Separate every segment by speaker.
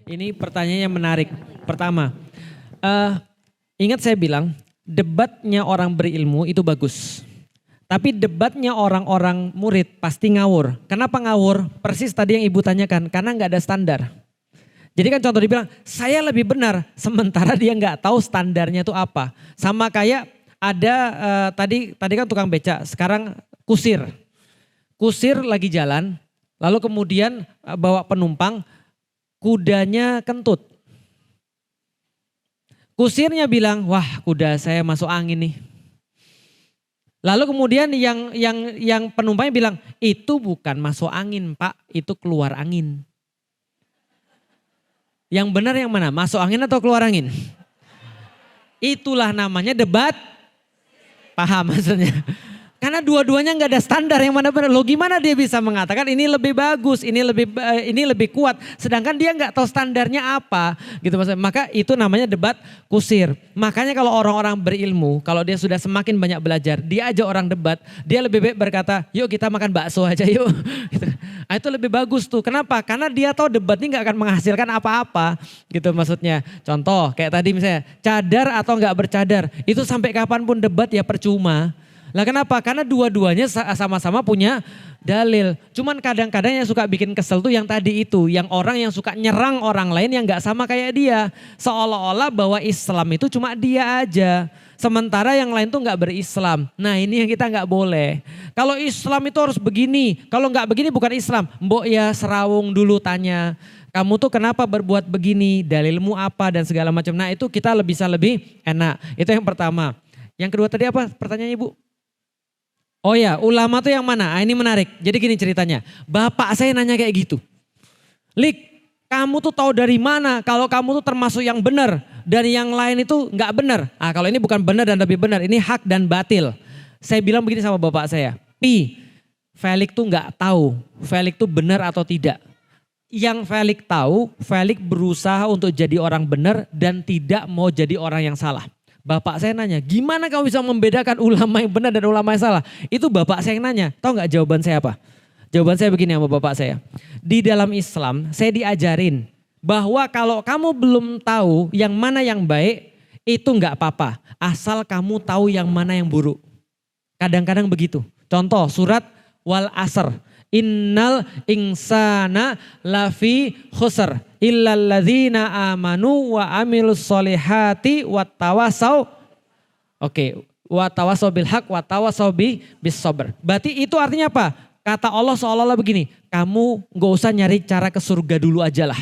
Speaker 1: Ini pertanyaan yang menarik. Pertama, eh, ingat saya bilang debatnya orang berilmu itu bagus. Tapi debatnya orang-orang murid pasti ngawur. Kenapa ngawur? Persis tadi yang ibu tanyakan, karena nggak ada standar. Jadi kan contoh dibilang, saya lebih benar, sementara dia nggak tahu standarnya itu apa. Sama kayak ada tadi kan tukang beca, sekarang kusir. Kusir lagi jalan, lalu kemudian bawa penumpang, kudanya kentut. Kusirnya bilang, wah kuda saya masuk angin nih. Lalu kemudian yang penumpangnya bilang, itu bukan masuk angin Pak, itu keluar angin. Yang benar yang mana? Masuk angin atau keluar angin? Itulah namanya debat. Paham maksudnya? Karena dua-duanya nggak ada standar yang mana benar. Lo gimana dia bisa mengatakan ini lebih bagus, ini lebih kuat, sedangkan dia nggak tahu standarnya apa, gitu maksudnya. Maka itu namanya debat kusir. Makanya kalau orang-orang berilmu, kalau dia sudah semakin banyak belajar, dia aja orang debat, dia lebih baik berkata, yuk kita makan bakso aja yuk. Gitu. Nah, itu lebih bagus tuh. Kenapa? Karena dia tahu debat ini nggak akan menghasilkan apa-apa, gitu maksudnya. Contoh kayak tadi misalnya, cadar atau nggak bercadar, itu sampai kapanpun debat ya percuma. Lah kenapa? Karena dua-duanya sama-sama punya dalil. Cuman kadang-kadang yang suka bikin kesel tuh yang tadi itu. Yang orang yang suka nyerang orang lain yang gak sama kayak dia. Seolah-olah bahwa Islam itu cuma dia aja. Sementara yang lain tuh gak berislam. Nah ini yang kita gak boleh. Kalau Islam itu harus begini. Kalau gak begini bukan Islam. Mbok ya serawung dulu tanya. Kamu tuh kenapa berbuat begini? Dalilmu apa dan segala macam. Nah itu kita bisa lebih enak. Itu yang pertama. Yang kedua tadi apa pertanyaannya Ibu? Oh ya, ulama tuh yang mana? Ah, ini menarik. Jadi gini ceritanya. Bapak saya nanya kayak gitu. Lik, kamu tuh tahu dari mana kalau kamu tuh termasuk yang benar dan yang lain itu nggak benar? Ah, kalau ini bukan benar dan lebih benar, ini hak dan batil. Saya bilang begini sama bapak saya. Felix tuh nggak tahu, Felix tuh benar atau tidak. Yang Felix tahu, Felix berusaha untuk jadi orang benar dan tidak mau jadi orang yang salah. Bapak saya nanya, gimana kamu bisa membedakan ulama yang benar dan ulama yang salah? Itu bapak saya yang nanya, tahu nggak jawaban saya apa? Jawaban saya begini sama bapak saya. Di dalam Islam saya diajarin bahwa kalau kamu belum tahu yang mana yang baik, itu nggak apa-apa. Asal kamu tahu yang mana yang buruk. Kadang-kadang begitu. Contoh surat Wal Asr. Innal insana lafi khusr illalladzina amanu wa amilus solihati wattawasau. Oke, wattawasau bil haq wattawasau bis sabr. Berarti itu artinya apa? Kata Allah seolah-olah begini, kamu gak usah nyari cara ke surga dulu aja lah.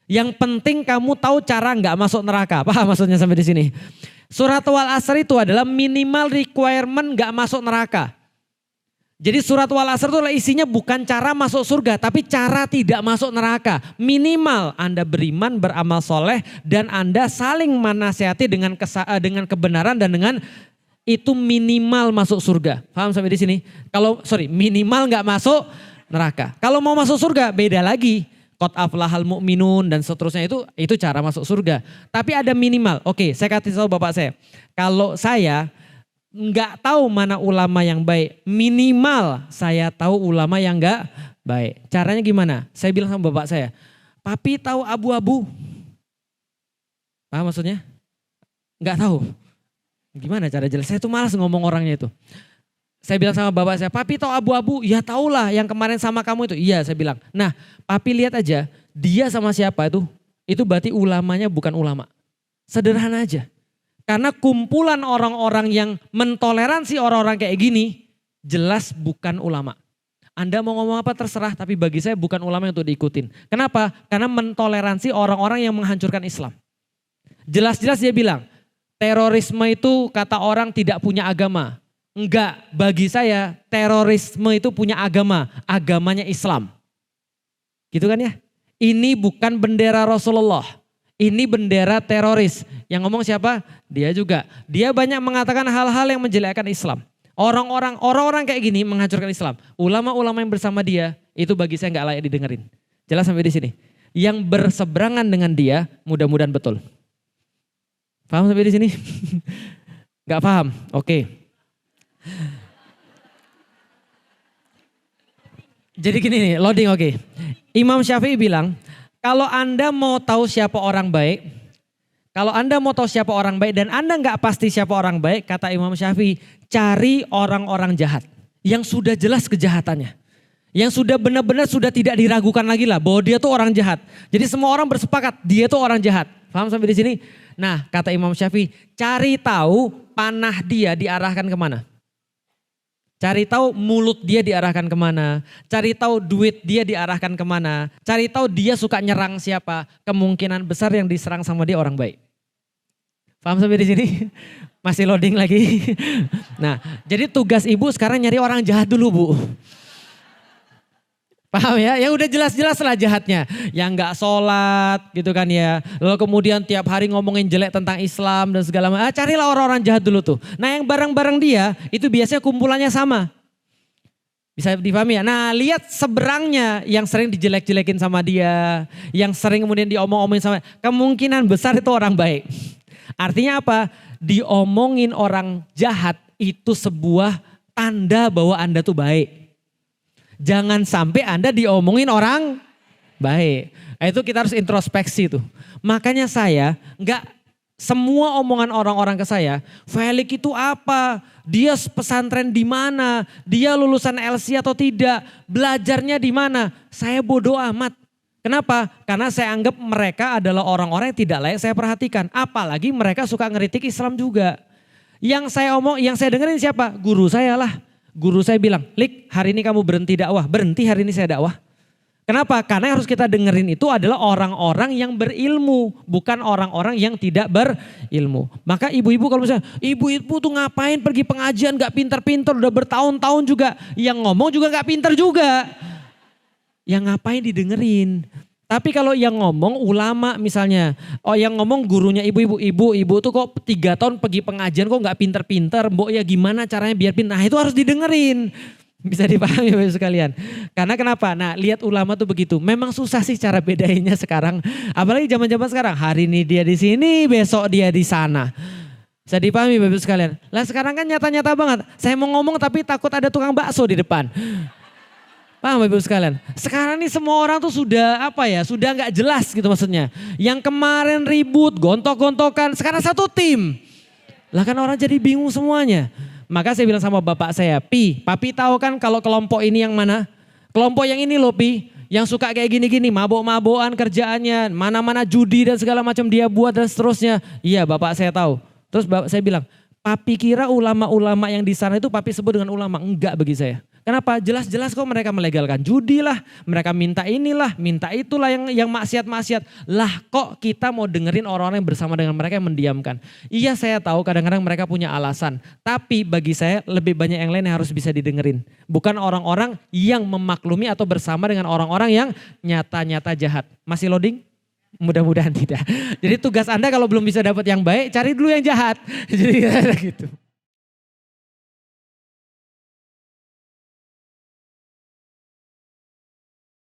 Speaker 1: Yang penting kamu tahu cara nggak masuk neraka. Paham maksudnya sampai di sini? Surat Wal Asr itu adalah minimal requirement nggak masuk neraka. Jadi surat Wal Asr itu isinya bukan cara masuk surga, tapi cara tidak masuk neraka. Minimal Anda beriman, beramal soleh, dan Anda saling menasihati dengan kebenaran dan dengan itu minimal masuk surga. Paham sampai di sini? Minimal nggak masuk neraka. Kalau mau masuk surga beda lagi. Qad aflahal mu'minun dan seterusnya itu cara masuk surga. Tapi ada minimal. Oke, saya kasih tahu bapak saya. Kalau saya nggak tahu mana ulama yang baik, minimal saya tahu ulama yang nggak baik. Caranya gimana? Saya bilang sama bapak saya, papi tahu abu-abu? Paham maksudnya? Nggak tahu. Gimana cara jelas? Saya tuh malas ngomong orangnya itu. Saya bilang sama bapak saya, papi tahu abu-abu? Ya tahulah yang kemarin sama kamu itu. Iya saya bilang. Nah papi lihat aja, dia sama siapa itu berarti ulamanya bukan ulama. Sederhana aja. Karena kumpulan orang-orang yang mentoleransi orang-orang kayak gini, jelas bukan ulama. Anda mau ngomong apa terserah, tapi bagi saya bukan ulama yang untuk diikutin. Kenapa? Karena mentoleransi orang-orang yang menghancurkan Islam. Jelas-jelas dia bilang, terorisme itu kata orang tidak punya agama. Enggak, bagi saya terorisme itu punya agama, agamanya Islam. Gitu kan ya? Ini bukan bendera Rasulullah. Ini bendera teroris. Yang ngomong siapa? Dia juga. Dia banyak mengatakan hal-hal yang menjelekkan Islam. Orang-orang kayak gini menghancurkan Islam. Ulama-ulama yang bersama dia itu bagi saya nggak layak didengerin. Jelas sampai di sini. Yang berseberangan dengan dia mudah-mudahan betul. Paham sampai di sini? Nggak paham? Oke. Jadi gini nih, loading oke. Imam Syafi'i bilang, Kalau Anda mau tahu siapa orang baik, kalau Anda mau tahu siapa orang baik dan Anda nggak pasti siapa orang baik, kata Imam Syafi'i, cari orang-orang jahat yang sudah jelas kejahatannya. Yang sudah benar-benar sudah tidak diragukan lagi lah bahwa dia tuh orang jahat. Jadi semua orang bersepakat dia tuh orang jahat. Paham sampai di sini? Nah, kata Imam Syafi'i, cari tahu panah dia diarahkan kemana. Cari tahu mulut dia diarahkan kemana. Cari tahu duit dia diarahkan kemana. Cari tahu dia suka nyerang siapa. Kemungkinan besar yang diserang sama dia orang baik. Paham sampai di sini? Masih loading lagi. Nah, jadi tugas ibu sekarang nyari orang jahat dulu, Bu. Paham ya? Yang udah jelas-jelas lah jahatnya. Yang gak sholat gitu kan ya. Lalu kemudian tiap hari ngomongin jelek tentang Islam dan segala macam. Carilah orang-orang jahat dulu tuh. Nah yang bareng-bareng dia itu biasanya kumpulannya sama. Bisa dipahami ya? Nah lihat seberangnya yang sering dijelek-jelekin sama dia. Yang sering kemudian diomong-omongin sama dia. Kemungkinan besar itu orang baik. Artinya apa? Diomongin orang jahat itu sebuah tanda bahwa Anda tuh baik. Jangan sampai Anda diomongin orang baik. Itu kita harus introspeksi tuh. Makanya saya nggak semua omongan orang-orang ke saya, Felix itu apa? Dia pesantren di mana? Dia lulusan LC atau tidak? Belajarnya di mana? Saya bodoh amat. Kenapa? Karena saya anggap mereka adalah orang-orang yang tidak layak saya perhatikan. Apalagi mereka suka ngeritik Islam juga. Yang saya dengerin siapa? Guru saya lah. Guru saya bilang, Lik hari ini kamu berhenti dakwah. Berhenti hari ini saya dakwah. Kenapa? Karena yang harus kita dengerin itu adalah orang-orang yang berilmu. Bukan orang-orang yang tidak berilmu. Maka ibu-ibu kalau misalnya, ibu-ibu tuh ngapain pergi pengajian gak pinter-pinter. Udah bertahun-tahun juga. Yang ngomong juga gak pinter juga. Yang ngapain didengerin. Tapi kalau yang ngomong ulama misalnya, yang ngomong gurunya ibu tuh kok 3 tahun pergi pengajian kok gak pinter-pinter, mbok ya gimana caranya biar pinter, nah itu harus didengerin. Bisa dipahami Bapak sekalian. Karena kenapa? Nah lihat ulama tuh begitu, memang susah sih cara bedainnya sekarang. Apalagi zaman-zaman sekarang, hari ini dia di sini, besok dia di sana. Bisa dipahami Bapak sekalian. Lah sekarang kan nyata-nyata banget, saya mau ngomong tapi takut ada tukang bakso di depan. Paham Ibu sekalian? Sekarang nih semua orang tuh sudah sudah gak jelas gitu maksudnya. Yang kemarin ribut, gontok-gontokan, sekarang satu tim. Lah kan orang jadi bingung semuanya. Maka saya bilang sama bapak saya, Papi tahu kan kalau kelompok ini yang mana? Kelompok yang ini loh Pi, yang suka kayak gini-gini, mabok-mabokan kerjaannya, mana-mana judi dan segala macam dia buat dan seterusnya. Iya bapak saya tahu. Terus bapak saya bilang, Papi kira ulama-ulama yang di sana itu Papi sebut dengan ulama? Enggak bagi saya. Kenapa? Jelas-jelas kok mereka melegalkan judi lah, mereka minta inilah, minta itulah yang maksiat-maksiat. Lah kok kita mau dengerin orang-orang yang bersama dengan mereka yang mendiamkan. Iya saya tahu kadang-kadang mereka punya alasan. Tapi bagi saya lebih banyak yang lain yang harus bisa didengerin. Bukan orang-orang yang memaklumi atau bersama dengan orang-orang yang nyata-nyata jahat. Masih loading? Mudah-mudahan tidak. Jadi tugas Anda kalau belum bisa dapat yang baik, cari dulu yang jahat. Jadi gitu.